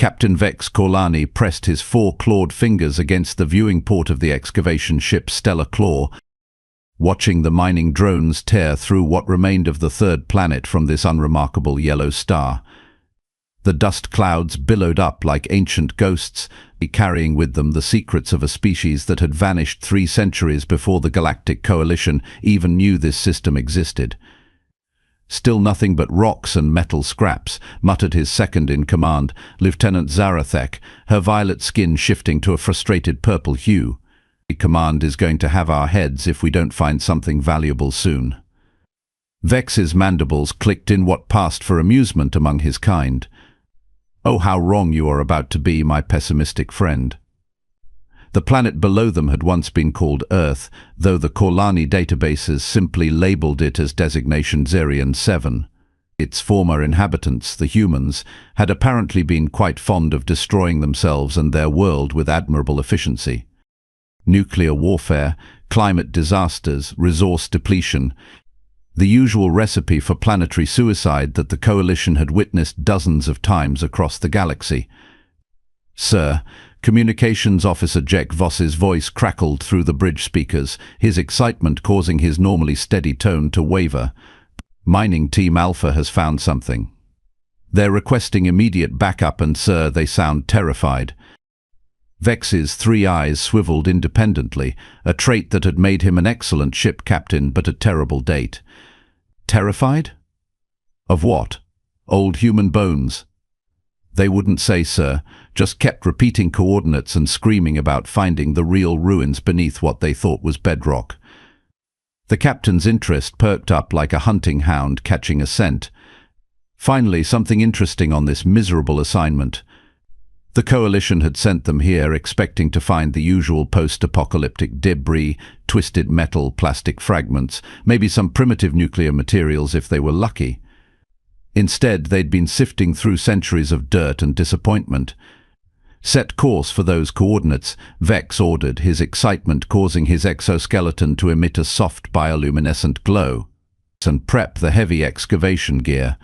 Captain Vex Corlani pressed his four clawed fingers against the viewing port of the excavation ship Stellar Claw, watching the mining drones tear through what remained of the third planet from this unremarkable yellow star. The dust clouds billowed up like ancient ghosts, carrying with them the secrets of a species that had vanished 3 centuries before the Galactic Coalition even knew this system existed. "Still nothing but rocks and metal scraps," muttered his second-in-command, Lieutenant Zarathek, her violet skin shifting to a frustrated purple hue. "The command is going to have our heads if we don't find something valuable soon." Vex's mandibles clicked in what passed for amusement among his kind. "Oh, how wrong you are about to be, my pessimistic friend." The planet below them had once been called Earth, though the Corlani databases simply labeled it as designation Xerion 7. Its former inhabitants, the humans, had apparently been quite fond of destroying themselves and their world with admirable efficiency. Nuclear warfare, climate disasters, resource depletion, the usual recipe for planetary suicide that the Coalition had witnessed dozens of times across the galaxy. "Sir," Communications Officer Jack Voss's voice crackled through the bridge speakers, his excitement causing his normally steady tone to waver. "Mining Team Alpha has found something. They're requesting immediate backup and, sir, they sound terrified." Vex's 3 eyes swiveled independently, a trait that had made him an excellent ship captain but a terrible date. "Terrified? Of what? Old human bones?" "They wouldn't say, sir, just kept repeating coordinates and screaming about finding the real ruins beneath what they thought was bedrock." The captain's interest perked up like a hunting hound catching a scent. Finally, something interesting on this miserable assignment. The Coalition had sent them here expecting to find the usual post-apocalyptic debris, twisted metal, plastic fragments, maybe some primitive nuclear materials if they were lucky. Instead, they'd been sifting through centuries of dirt and disappointment. "Set course for those coordinates," Vex ordered, his excitement causing his exoskeleton to emit a soft bioluminescent glow. "And prep the heavy excavation gear.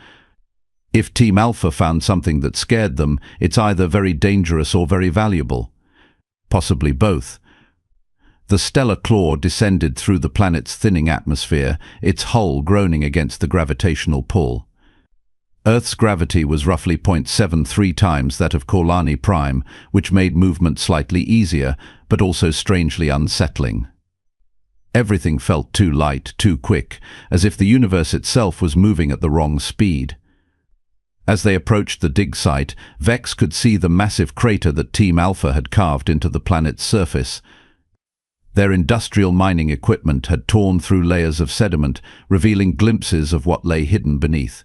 If Team Alpha found something that scared them, it's either very dangerous or very valuable. Possibly both." The Stellar Claw descended through the planet's thinning atmosphere, its hull groaning against the gravitational pull. Earth's gravity was roughly 0.73 times that of Corlani Prime, which made movement slightly easier, but also strangely unsettling. Everything felt too light, too quick, as if the universe itself was moving at the wrong speed. As they approached the dig site, Vex could see the massive crater that Team Alpha had carved into the planet's surface. Their industrial mining equipment had torn through layers of sediment, revealing glimpses of what lay hidden beneath.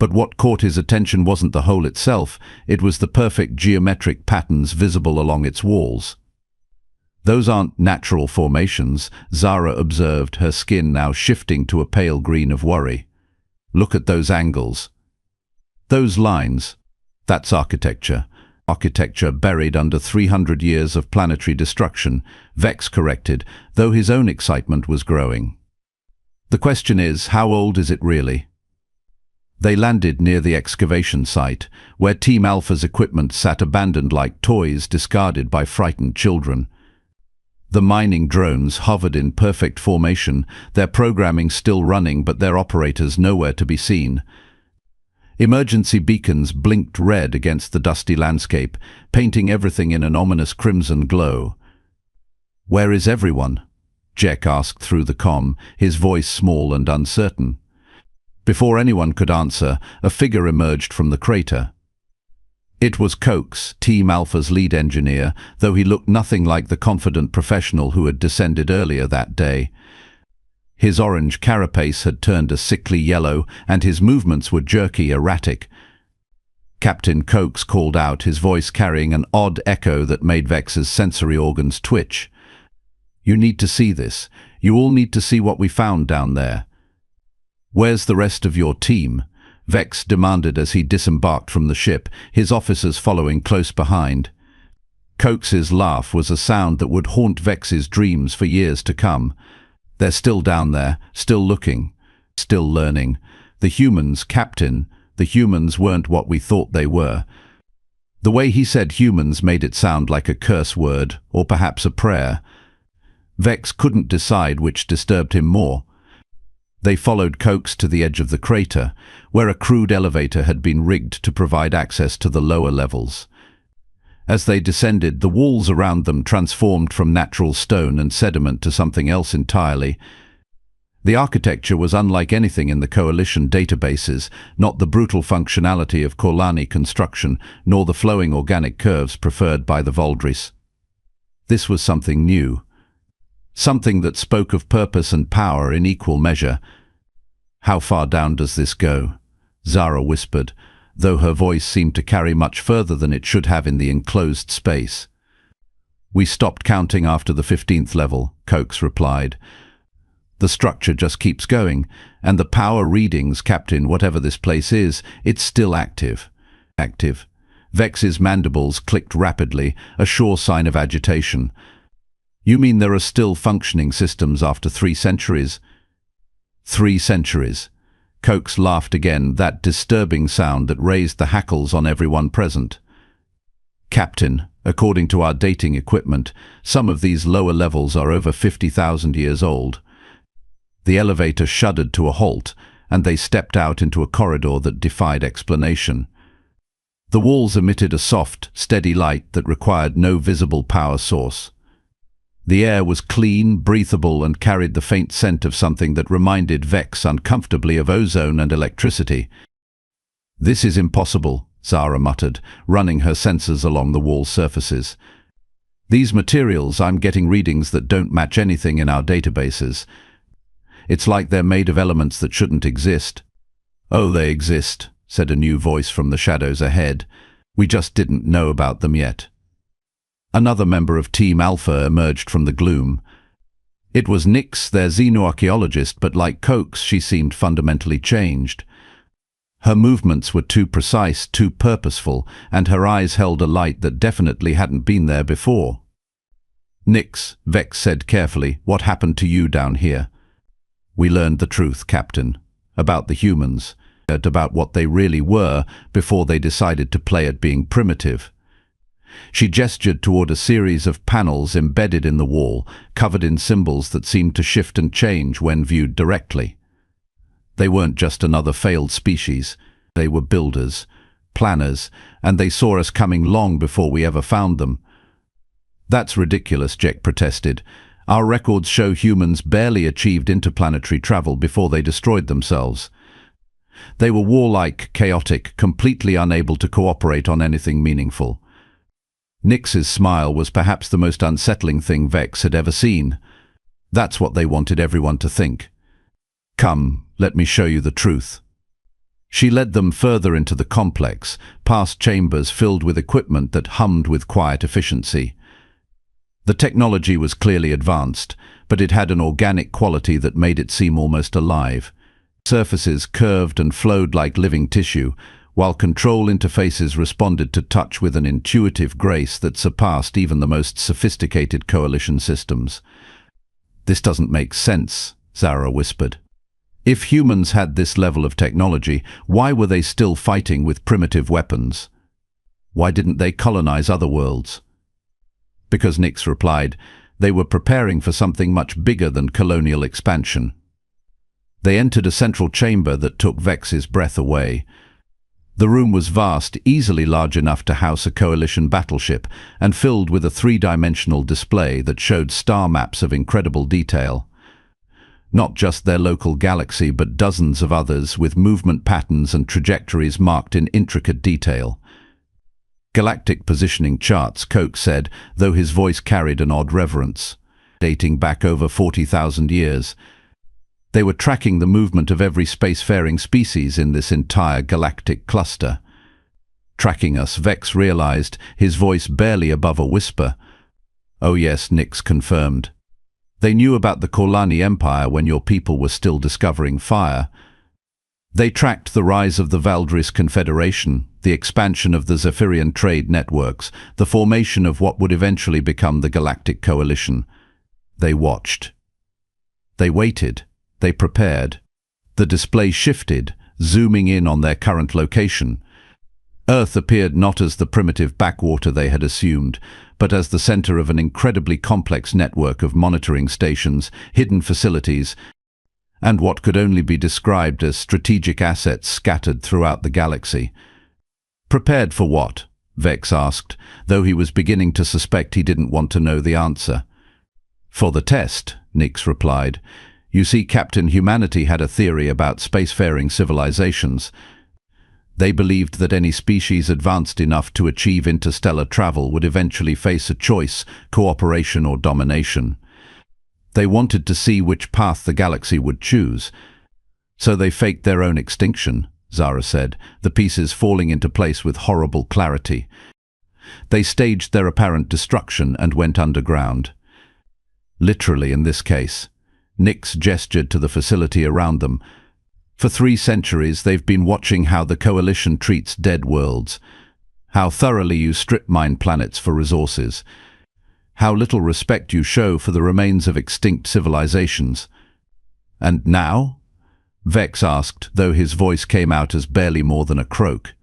But what caught his attention wasn't the hole itself, it was the perfect geometric patterns visible along its walls. "Those aren't natural formations," Zara observed, her skin now shifting to a pale green of worry. "Look at those angles. Those lines. That's architecture. Architecture buried under 300 years of planetary destruction," Vex corrected, though his own excitement was growing. "The question is, how old is it really?" They landed near the excavation site, where Team Alpha's equipment sat abandoned like toys discarded by frightened children. The mining drones hovered in perfect formation, their programming still running but their operators nowhere to be seen. Emergency beacons blinked red against the dusty landscape, painting everything in an ominous crimson glow. "Where is everyone?" Jack asked through the comm, his voice small and uncertain. Before anyone could answer, a figure emerged from the crater. It was Coates, Team Alpha's lead engineer, though he looked nothing like the confident professional who had descended earlier that day. His orange carapace had turned a sickly yellow, and his movements were jerky, erratic. Captain Coates called out, his voice carrying an odd echo that made Vex's sensory organs twitch. "You need to see this. You all need to see what we found down there." "Where's the rest of your team?" Vex demanded as he disembarked from the ship, his officers following close behind. Coates's laugh was a sound that would haunt Vex's dreams for years to come. "They're still down there, still looking, still learning. The humans, Captain, the humans weren't what we thought they were." The way he said humans made it sound like a curse word, or perhaps a prayer. Vex couldn't decide which disturbed him more. They followed Coax to the edge of the crater, where a crude elevator had been rigged to provide access to the lower levels. As they descended, the walls around them transformed from natural stone and sediment to something else entirely. The architecture was unlike anything in the Coalition databases, not the brutal functionality of Korlani construction, nor the flowing organic curves preferred by the Voldris. This was something new. Something that spoke of purpose and power in equal measure. "How far down does this go?" Zara whispered, though her voice seemed to carry much further than it should have in the enclosed space. "We stopped counting after the 15th level," Coax replied. "The structure just keeps going, and the power readings, Captain, whatever this place is, it's still active." Active. Vex's mandibles clicked rapidly, a sure sign of agitation. "You mean there are still functioning systems after 3 centuries? 3 centuries. Coax laughed again, that disturbing sound that raised the hackles on everyone present. "Captain, according to our dating equipment, some of these lower levels are over 50,000 years old." The elevator shuddered to a halt, and they stepped out into a corridor that defied explanation. The walls emitted a soft, steady light that required no visible power source. The air was clean, breathable, and carried the faint scent of something that reminded Vex uncomfortably of ozone and electricity. "This is impossible," Zara muttered, running her sensors along the wall surfaces. "These materials, I'm getting readings that don't match anything in our databases. It's like they're made of elements that shouldn't exist." "Oh, they exist," said a new voice from the shadows ahead. "We just didn't know about them yet." Another member of Team Alpha emerged from the gloom. It was Nyx, their xenoarchaeologist, but like Coax, she seemed fundamentally changed. Her movements were too precise, too purposeful, and her eyes held a light that definitely hadn't been there before. "Nyx," Vex said carefully, "what happened to you down here?" "We learned the truth, Captain, about the humans, about what they really were before they decided to play at being primitive." She gestured toward a series of panels embedded in the wall, covered in symbols that seemed to shift and change when viewed directly. They weren't just another failed species. They were builders, planners, and they saw us coming long before we ever found them. "That's ridiculous," Jek protested. "Our records show humans barely achieved interplanetary travel before they destroyed themselves. They were warlike, chaotic, completely unable to cooperate on anything meaningful." Nyx's smile was perhaps the most unsettling thing Vex had ever seen. That's what they wanted everyone to think. "Come, let me show you the truth." She led them further into the complex, past chambers filled with equipment that hummed with quiet efficiency. The technology was clearly advanced, but it had an organic quality that made it seem almost alive. Surfaces curved and flowed like living tissue, while control interfaces responded to touch with an intuitive grace that surpassed even the most sophisticated Coalition systems. "This doesn't make sense," Zara whispered. "If humans had this level of technology, why were they still fighting with primitive weapons? Why didn't they colonize other worlds?" "Because," Nyx replied, "they were preparing for something much bigger than colonial expansion." They entered a central chamber that took Vex's breath away. The room was vast, easily large enough to house a Coalition battleship, and filled with a 3-dimensional display that showed star maps of incredible detail. Not just their local galaxy, but dozens of others, with movement patterns and trajectories marked in intricate detail. "Galactic positioning charts," Coax said, though his voice carried an odd reverence. "Dating back over 40,000 years. They were tracking the movement of every spacefaring species in this entire galactic cluster." "Tracking us," Vex realized, his voice barely above a whisper. "Oh yes," Nyx confirmed. "They knew about the Korlani Empire when your people were still discovering fire. They tracked the rise of the Valdris Confederation, the expansion of the Zephyrian trade networks, the formation of what would eventually become the Galactic Coalition. They watched. They waited. They prepared. The display shifted, zooming in on their current location. Earth appeared not as the primitive backwater they had assumed, but as the center of an incredibly complex network of monitoring stations, hidden facilities, and what could only be described as strategic assets scattered throughout the galaxy. Prepared for what? Vex asked, though he was beginning to suspect he didn't want to know the answer. For the test, Nix replied. You see, Captain, humanity had a theory about spacefaring civilizations. They believed that any species advanced enough to achieve interstellar travel would eventually face a choice, cooperation or domination. They wanted to see which path the galaxy would choose. So they faked their own extinction, Zara said, the pieces falling into place with horrible clarity. They staged their apparent destruction and went underground. Literally in this case. Nix gestured to the facility around them. For 3 centuries they've been watching how the Coalition treats dead worlds, how thoroughly you strip mine planets for resources, how little respect you show for the remains of extinct civilizations. And now? Vex asked, though his voice came out as barely more than a croak.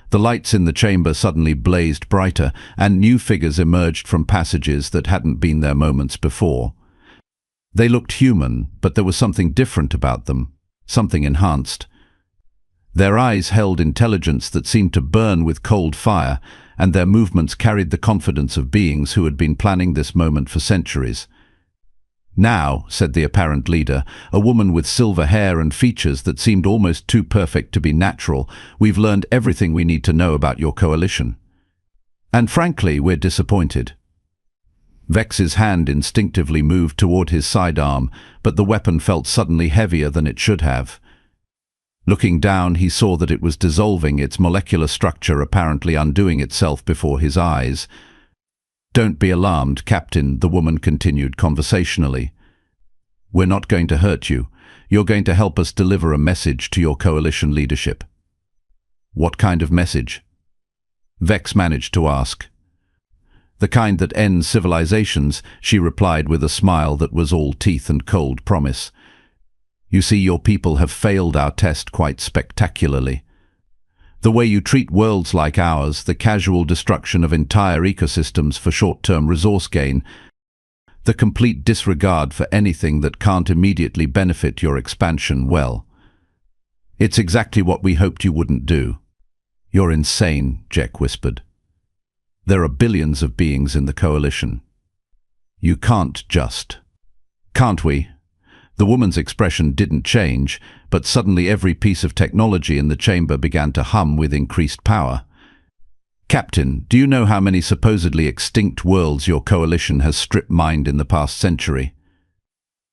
The lights in the chamber suddenly blazed brighter, and new figures emerged from passages that hadn't been there moments before. They looked human, but there was something different about them. Something enhanced. Their eyes held intelligence that seemed to burn with cold fire, and their movements carried the confidence of beings who had been planning this moment for centuries. Now, said the apparent leader, a woman with silver hair and features that seemed almost too perfect to be natural, we've learned everything we need to know about your coalition. And frankly, we're disappointed. Vex's hand instinctively moved toward his sidearm, but the weapon felt suddenly heavier than it should have. Looking down, he saw that it was dissolving, its molecular structure apparently undoing itself before his eyes. Don't be alarmed, Captain, the woman continued conversationally. We're not going to hurt you. You're going to help us deliver a message to your coalition leadership. What kind of message? Vex managed to ask. The kind that ends civilizations, she replied with a smile that was all teeth and cold promise. You see, your people have failed our test quite spectacularly. The way you treat worlds like ours, the casual destruction of entire ecosystems for short-term resource gain, the complete disregard for anything that can't immediately benefit your expansion, well, it's exactly what we hoped you wouldn't do. You're insane, Jek whispered. There are billions of beings in the coalition. You can't just. Can't we? The woman's expression didn't change, but suddenly every piece of technology in the chamber began to hum with increased power. Captain, do you know how many supposedly extinct worlds your coalition has strip-mined in the past century?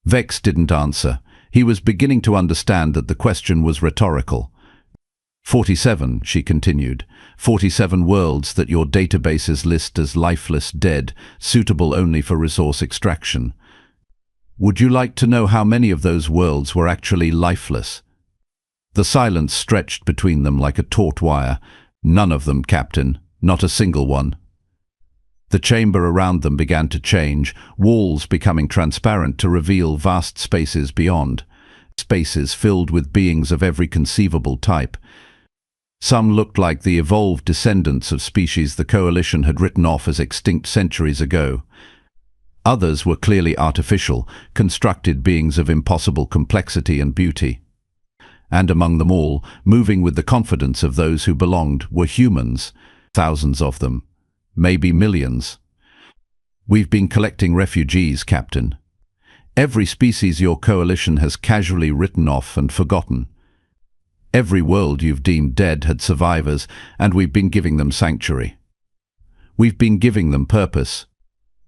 Vex didn't answer. He was beginning to understand that the question was rhetorical. 47, she continued. 47 worlds that your databases list as lifeless dead, suitable only for resource extraction. Would you like to know how many of those worlds were actually lifeless? The silence stretched between them like a taut wire. None of them, Captain. Not a single one. The chamber around them began to change, walls becoming transparent to reveal vast spaces beyond. Spaces filled with beings of every conceivable type. Some looked like the evolved descendants of species the Coalition had written off as extinct centuries ago. Others were clearly artificial, constructed beings of impossible complexity and beauty. And among them all, moving with the confidence of those who belonged, were humans, thousands of them, maybe millions. We've been collecting refugees, Captain. Every species your coalition has casually written off and forgotten. Every world you've deemed dead had survivors, and we've been giving them sanctuary. We've been giving them purpose.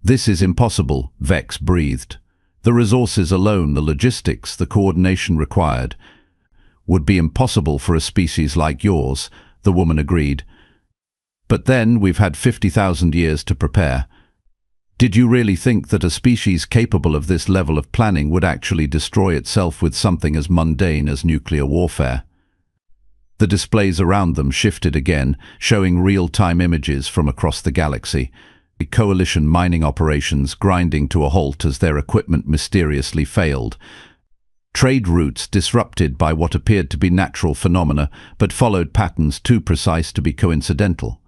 This is impossible, Vex breathed. The resources alone, the logistics, the coordination required, would be impossible for a species like yours, the woman agreed. But then we've had 50,000 years to prepare. Did you really think that a species capable of this level of planning would actually destroy itself with something as mundane as nuclear warfare? The displays around them shifted again, showing real-time images from across the galaxy. Coalition mining operations grinding to a halt as their equipment mysteriously failed. Trade routes disrupted by what appeared to be natural phenomena, but followed patterns too precise to be coincidental.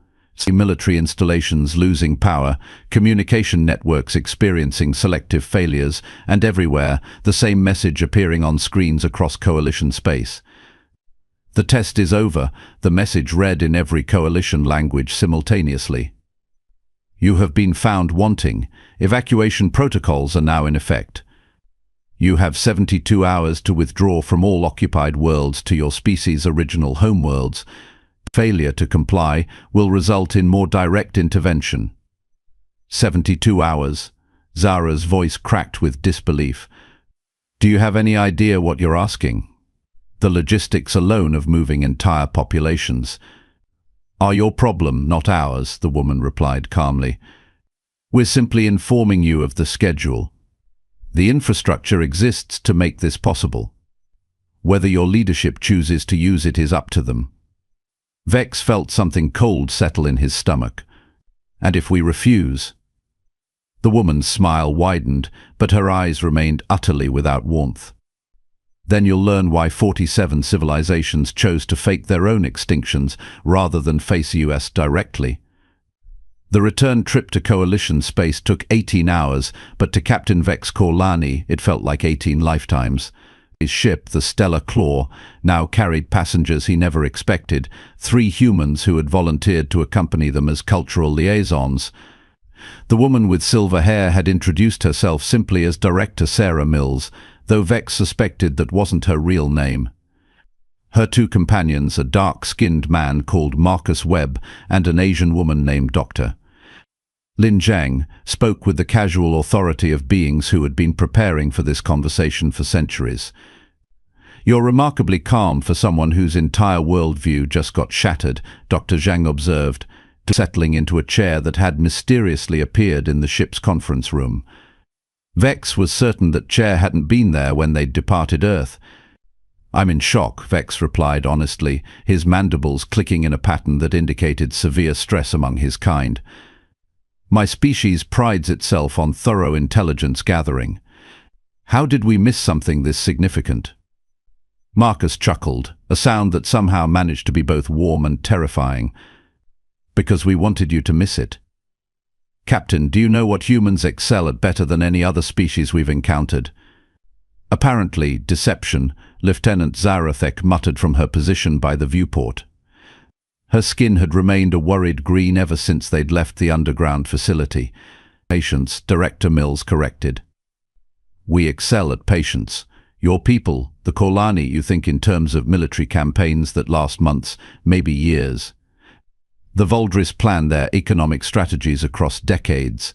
Military installations losing power, communication networks experiencing selective failures, and everywhere, the same message appearing on screens across coalition space. The test is over, the message read in every coalition language simultaneously. You have been found wanting. Evacuation protocols are now in effect. You have 72 hours to withdraw from all occupied worlds to your species' original homeworlds. Failure to comply will result in more direct intervention. 72 hours. Zara's voice cracked with disbelief. Do you have any idea what you're asking? The logistics alone of moving entire populations are your problem, not ours, the woman replied calmly. We're simply informing you of the schedule. The infrastructure exists to make this possible. Whether your leadership chooses to use it is up to them. Vex felt something cold settle in his stomach. And if we refuse? The woman's smile widened, but her eyes remained utterly without warmth. Then you'll learn why 47 civilizations chose to fake their own extinctions rather than face US directly. The return trip to coalition space took 18 hours, but to Captain Vex Corlani it felt like 18 lifetimes. His ship, the Stellar Claw, now carried passengers he never expected, 3 humans who had volunteered to accompany them as cultural liaisons. The woman with silver hair had introduced herself simply as Director Sarah Mills, though Vex suspected that wasn't her real name. Her 2 companions, a dark-skinned man called Marcus Webb and an Asian woman named Dr. Lin Zhang, spoke with the casual authority of beings who had been preparing for this conversation for centuries. You're remarkably calm for someone whose entire worldview just got shattered, Dr. Zhang observed, settling into a chair that had mysteriously appeared in the ship's conference room. Vex was certain that chair hadn't been there when they'd departed Earth. I'm in shock, Vex replied honestly, his mandibles clicking in a pattern that indicated severe stress among his kind. My species prides itself on thorough intelligence gathering. How did we miss something this significant? Marcus chuckled, a sound that somehow managed to be both warm and terrifying. Because we wanted you to miss it. Captain, do you know what humans excel at better than any other species we've encountered? Apparently, deception, Lieutenant Zarathek muttered from her position by the viewport. Her skin had remained a worried green ever since they'd left the underground facility. Patience, Director Mills corrected. We excel at patience. Your people, the Corlani, you think in terms of military campaigns that last months, maybe years. The Voldris plan their economic strategies across decades.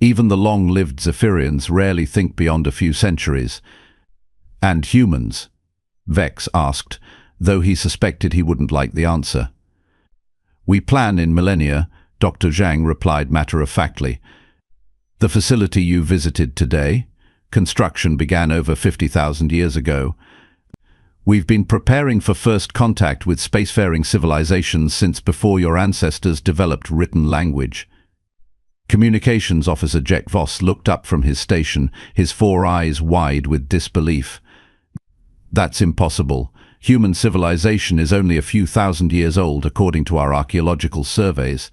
Even the long-lived Zephyrians rarely think beyond a few centuries. And humans? Vex asked, though he suspected he wouldn't like the answer. We plan in millennia, Dr. Zhang replied matter-of-factly. The facility you visited today? Construction began over 50,000 years ago. We've been preparing for first contact with spacefaring civilizations since before your ancestors developed written language. Communications Officer Jack Voss looked up from his station, his 4 eyes wide with disbelief. That's impossible. Human civilization is only a few thousand years old according to our archaeological surveys.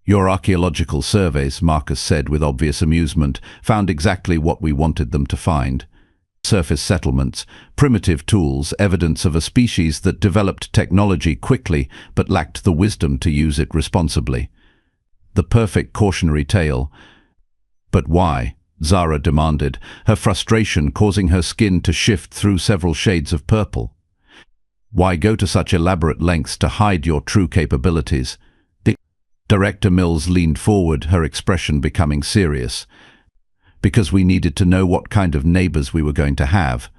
Your archaeological surveys, Marcus said with obvious amusement, found exactly what we wanted them to find. Surface settlements, primitive tools, evidence of a species that developed technology quickly but lacked the wisdom to use it responsibly. The perfect cautionary tale. But why? Zara demanded, her frustration causing her skin to shift through several shades of purple. Why go to such elaborate lengths to hide your true capabilities? Director Mills leaned forward, her expression becoming serious. Because we needed to know what kind of neighbors we were going to have.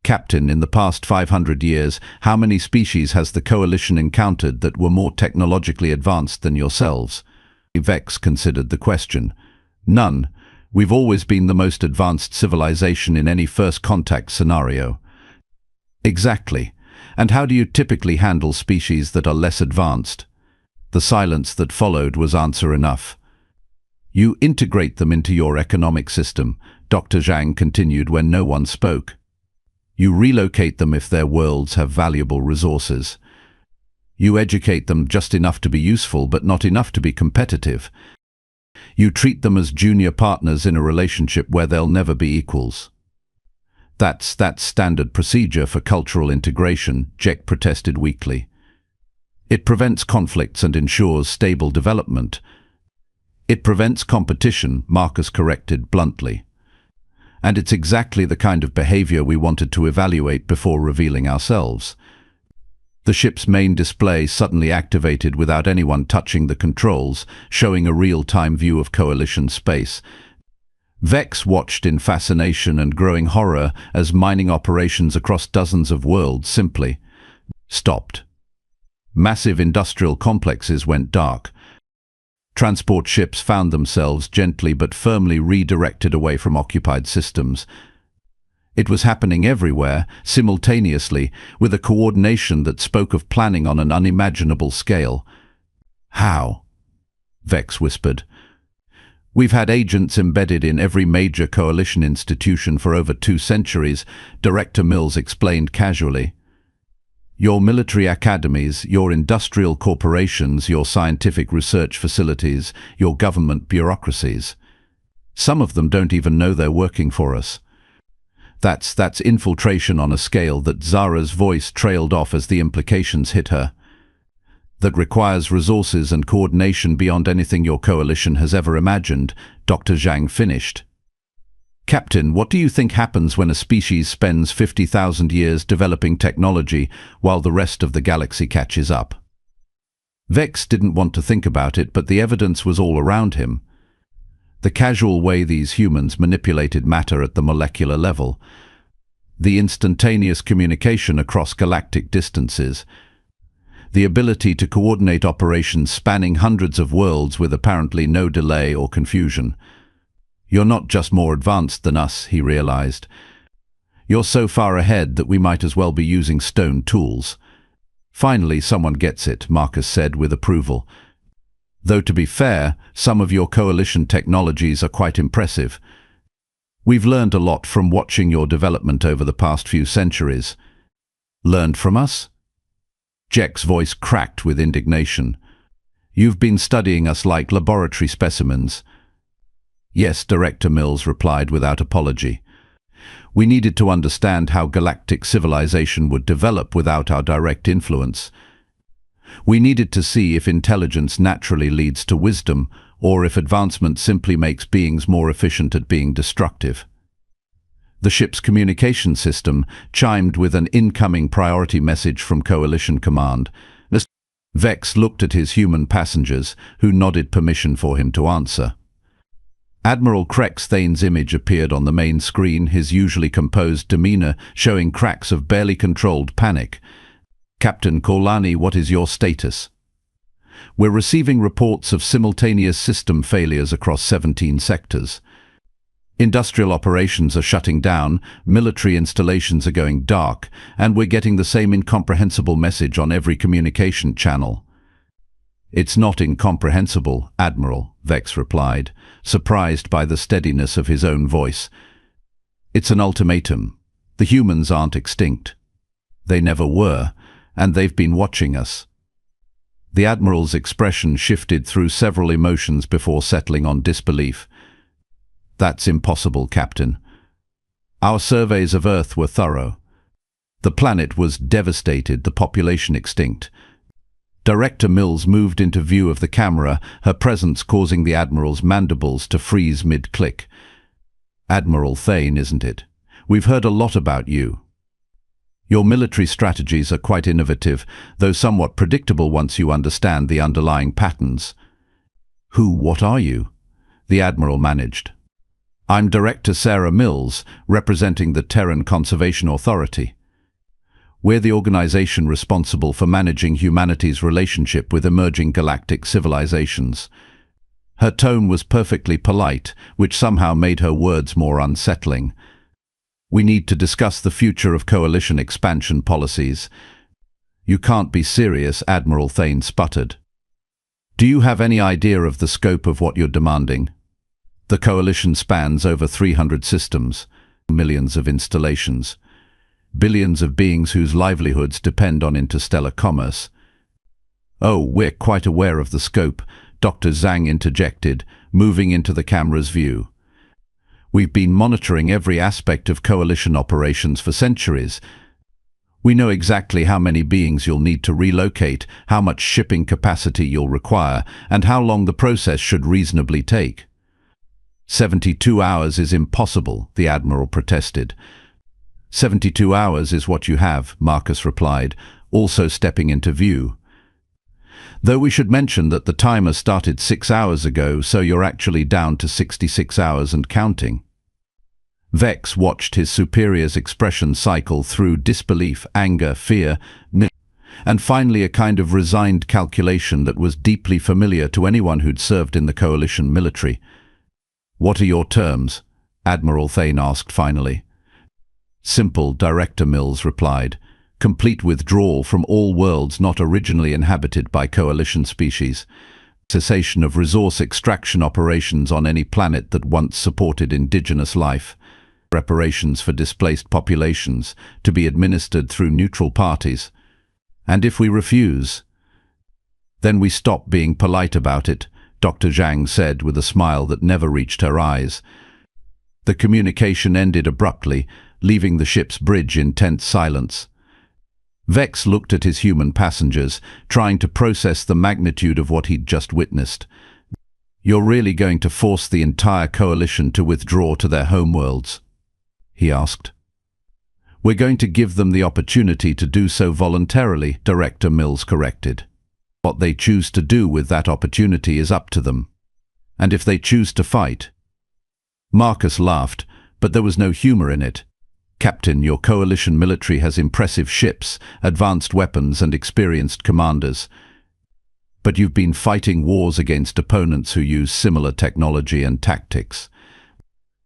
Captain, in the past 500 years, how many species has the Coalition encountered that were more technologically advanced than yourselves? Vex considered the question. None. We've always been the most advanced civilization in any first contact scenario. Exactly. And how do you typically handle species that are less advanced? The silence that followed was answer enough. You integrate them into your economic system, Dr. Zhang continued when no one spoke. You relocate them if their worlds have valuable resources. You educate them just enough to be useful, but not enough to be competitive. You treat them as junior partners in a relationship where they'll never be equals. That's standard procedure for cultural integration, Jack protested weakly. It prevents conflicts and ensures stable development. It prevents competition, Marcus corrected bluntly. And it's exactly the kind of behavior we wanted to evaluate before revealing ourselves. The ship's main display suddenly activated without anyone touching the controls, showing a real-time view of Coalition space. Vex watched in fascination and growing horror as mining operations across dozens of worlds simply stopped. Massive industrial complexes went dark. Transport ships found themselves gently but firmly redirected away from occupied systems. It was happening everywhere, simultaneously, with a coordination that spoke of planning on an unimaginable scale. How? Vex whispered. We've had agents embedded in every major coalition institution for over 2 centuries, Director Mills explained casually. Your military academies, your industrial corporations, your scientific research facilities, your government bureaucracies. Some of them don't even know they're working for us. That's infiltration on a scale that Zara's voice trailed off as the implications hit her. That requires resources and coordination beyond anything your coalition has ever imagined, Dr. Zhang finished. Captain, what do you think happens when a species spends 50,000 years developing technology while the rest of the galaxy catches up? Vex didn't want to think about it, but the evidence was all around him. The casual way these humans manipulated matter at the molecular level, the instantaneous communication across galactic distances, the ability to coordinate operations spanning hundreds of worlds with apparently no delay or confusion. You're not just more advanced than us, he realized. You're so far ahead that we might as well be using stone tools. Finally, someone gets it, Marcus said with approval. Though to be fair, some of your coalition technologies are quite impressive. We've learned a lot from watching your development over the past few centuries. Learned from us? Jack's voice cracked with indignation. You've been studying us like laboratory specimens. Yes, Director Mills replied without apology. We needed to understand how galactic civilization would develop without our direct influence. We needed to see if intelligence naturally leads to wisdom, or if advancement simply makes beings more efficient at being destructive. The ship's communication system chimed with an incoming priority message from Coalition Command. Vex looked at his human passengers, who nodded permission for him to answer. Admiral Krex Thane's image appeared on the main screen, his usually composed demeanor showing cracks of barely controlled panic. Captain Kolani, what is your status? We're receiving reports of simultaneous system failures across 17 sectors. Industrial operations are shutting down, military installations are going dark, and we're getting the same incomprehensible message on every communication channel. It's not incomprehensible, Admiral, Vex replied, surprised by the steadiness of his own voice. It's an ultimatum. The humans aren't extinct. They never were, and they've been watching us. The Admiral's expression shifted through several emotions before settling on disbelief. That's impossible, Captain. Our surveys of Earth were thorough. The planet was devastated, the population extinct. Director Mills moved into view of the camera, her presence causing the Admiral's mandibles to freeze mid-click. Admiral Thane, isn't it? We've heard a lot about you. Your military strategies are quite innovative, though somewhat predictable once you understand the underlying patterns. What are you? The Admiral managed. I'm Director Sarah Mills, representing the Terran Conservation Authority. We're the organization responsible for managing humanity's relationship with emerging galactic civilizations. Her tone was perfectly polite, which somehow made her words more unsettling. We need to discuss the future of coalition expansion policies. You can't be serious, Admiral Thane sputtered. Do you have any idea of the scope of what you're demanding? The coalition spans over 300 systems, millions of installations, billions of beings whose livelihoods depend on interstellar commerce. "Oh, we're quite aware of the scope," Dr. Zhang interjected, moving into the camera's view. "We've been monitoring every aspect of coalition operations for centuries. We know exactly how many beings you'll need to relocate, how much shipping capacity you'll require, and how long the process should reasonably take." 72 hours is impossible, the Admiral protested. 72 hours is what you have, Marcus replied, also stepping into view. "Though we should mention that the timer started 6 hours ago, so you're actually down to 66 hours and counting." Vex watched his superior's expression cycle through disbelief, anger, fear, and finally a kind of resigned calculation that was deeply familiar to anyone who'd served in the coalition military. "What are your terms?" Admiral Thane asked finally. "Simple," Director Mills replied. "Complete withdrawal from all worlds not originally inhabited by coalition species. Cessation of resource extraction operations on any planet that once supported indigenous life. Reparations for displaced populations, to be administered through neutral parties. And if we refuse, then we stop being polite about it," Dr. Zhang said with a smile that never reached her eyes. The communication ended abruptly, leaving the ship's bridge in tense silence. Vex looked at his human passengers, trying to process the magnitude of what he'd just witnessed. "You're really going to force the entire coalition to withdraw to their homeworlds?" he asked. "We're going to give them the opportunity to do so voluntarily," Director Mills corrected. "What they choose to do with that opportunity is up to them. And if they choose to fight—" Marcus laughed, but there was no humor in it. "Captain, your coalition military has impressive ships, advanced weapons and experienced commanders. But you've been fighting wars against opponents who use similar technology and tactics.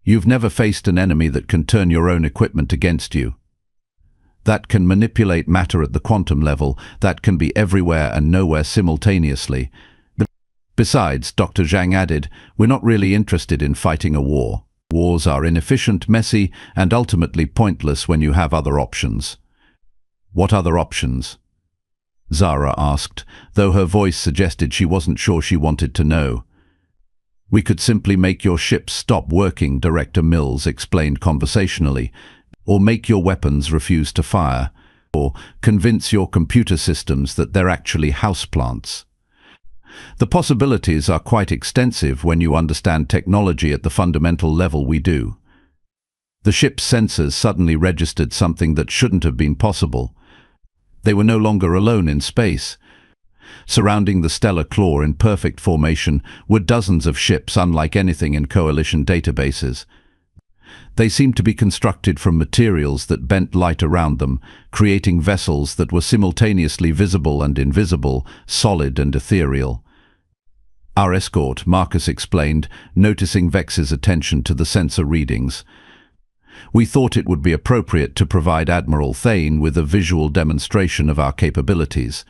You've never faced an enemy that can turn your own equipment against you. That can manipulate matter at the quantum level, that can be everywhere and nowhere simultaneously. Besides," Dr. Zhang added, "we're not really interested in fighting a war. Wars are inefficient, messy, and ultimately pointless when you have other options." "What other options?" Zara asked, though her voice suggested she wasn't sure she wanted to know. "We could simply make your ships stop working," Director Mills explained conversationally, "or make your weapons refuse to fire, or convince your computer systems that they're actually houseplants. The possibilities are quite extensive when you understand technology at the fundamental level we do." The ship's sensors suddenly registered something that shouldn't have been possible. They were no longer alone in space. Surrounding the stellar claw in perfect formation were dozens of ships unlike anything in coalition databases. They seemed to be constructed from materials that bent light around them, creating vessels that were simultaneously visible and invisible, solid and ethereal. "Our escort," Marcus explained, noticing Vex's attention to the sensor readings. "We thought it would be appropriate to provide Admiral Thane with a visual demonstration of our capabilities."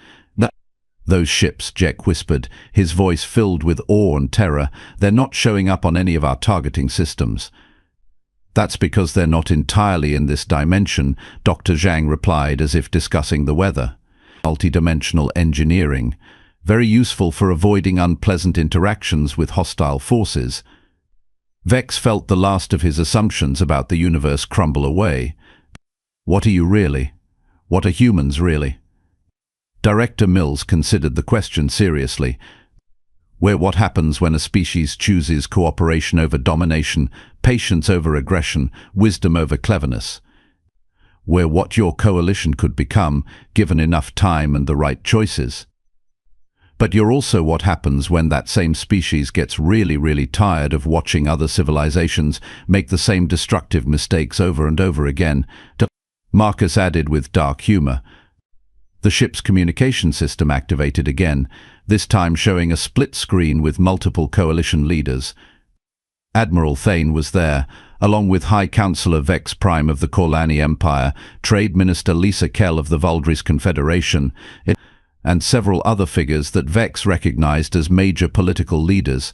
"Those ships," Jack whispered, his voice filled with awe and terror, "they're not showing up on any of our targeting systems." "That's because they're not entirely in this dimension," Dr. Zhang replied as if discussing the weather. "Multidimensional engineering. Very useful for avoiding unpleasant interactions with hostile forces." Vex felt the last of his assumptions about the universe crumble away. "What are you really? What are humans really?" Director Mills considered the question seriously. What happens when a species chooses cooperation over domination, patience over aggression, wisdom over cleverness? We're what your coalition could become, given enough time and the right choices. But you're also what happens when that same species gets really, really tired of watching other civilizations make the same destructive mistakes over and over again. Marcus added with dark humor. The ship's communication system activated again, this time showing a split screen with multiple coalition leaders. Admiral Thane was there, along with High Counselor Vex Prime of the Corlani Empire, Trade Minister Lisa Kell of the Valdris Confederation, and several other figures that Vex recognized as major political leaders.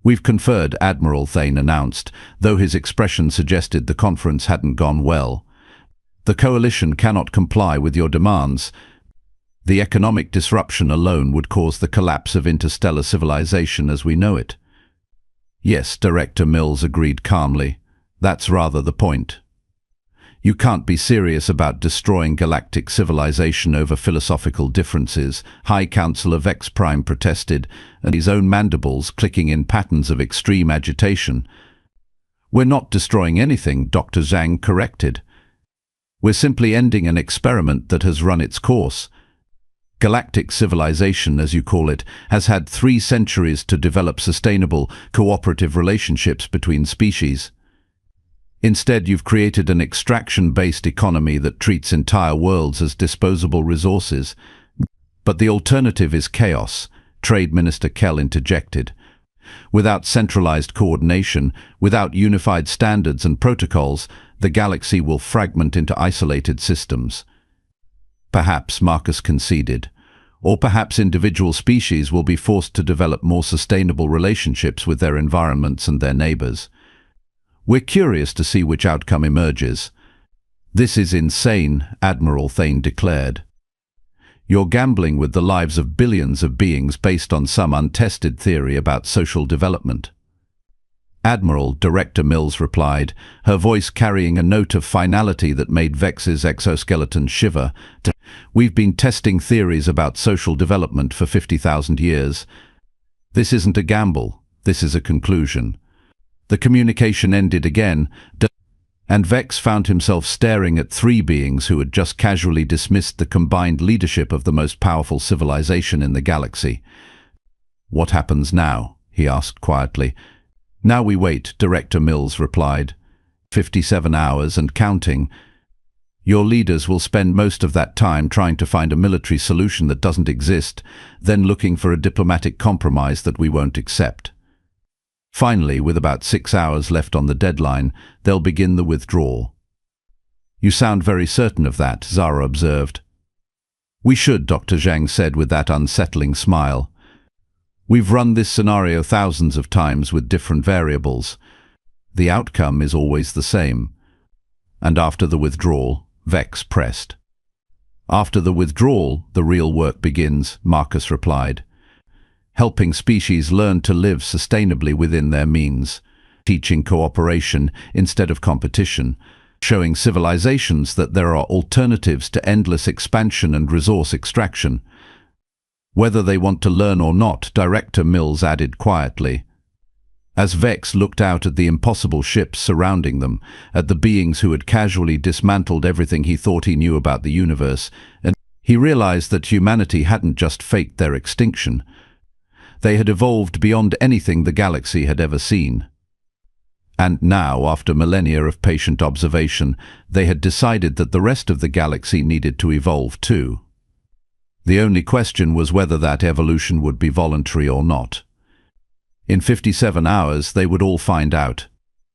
We've conferred, Admiral Thane announced, though his expression suggested the conference hadn't gone well. The coalition cannot comply with your demands. The economic disruption alone would cause the collapse of interstellar civilization as we know it. Yes, Director Mills agreed calmly. That's rather the point. You can't be serious about destroying galactic civilization over philosophical differences, High Counselor Vex Prime protested, and his own mandibles clicking in patterns of extreme agitation. We're not destroying anything, Dr. Zhang corrected. We're simply ending an experiment that has run its course. Galactic civilization, as you call it, has had 3 centuries to develop sustainable, cooperative relationships between species. Instead, you've created an extraction-based economy that treats entire worlds as disposable resources. But the alternative is chaos, Trade Minister Kell interjected. Without centralized coordination, without unified standards and protocols, the galaxy will fragment into isolated systems. Perhaps, Marcus conceded. Or perhaps individual species will be forced to develop more sustainable relationships with their environments and their neighbors. We're curious to see which outcome emerges. This is insane, Admiral Thane declared. You're gambling with the lives of billions of beings based on some untested theory about social development. Admiral, Director Mills replied, her voice carrying a note of finality that made Vex's exoskeleton shiver. We've been testing theories about social development for 50,000 years. This isn't a gamble, this is a conclusion. The communication ended again, and Vex found himself staring at 3 beings who had just casually dismissed the combined leadership of the most powerful civilization in the galaxy. What happens now? He asked quietly. Now we wait, Director Mills replied. 57 hours and counting. Your leaders will spend most of that time trying to find a military solution that doesn't exist, then looking for a diplomatic compromise that we won't accept. Finally, with about 6 hours left on the deadline, they'll begin the withdrawal. You sound very certain of that, Zara observed. We should, Dr. Zhang said with that unsettling smile. We've run this scenario thousands of times with different variables. The outcome is always the same. And after the withdrawal, Vex pressed. After the withdrawal, the real work begins, Marcus replied. Helping species learn to live sustainably within their means, teaching cooperation instead of competition, showing civilizations that there are alternatives to endless expansion and resource extraction. Whether they want to learn or not, Director Mills added quietly. As Vex looked out at the impossible ships surrounding them, at the beings who had casually dismantled everything he thought he knew about the universe, and he realized that humanity hadn't just faked their extinction. They had evolved beyond anything the galaxy had ever seen. And now, after millennia of patient observation, they had decided that the rest of the galaxy needed to evolve too. The only question was whether that evolution would be voluntary or not. In 57 hours, they would all find out.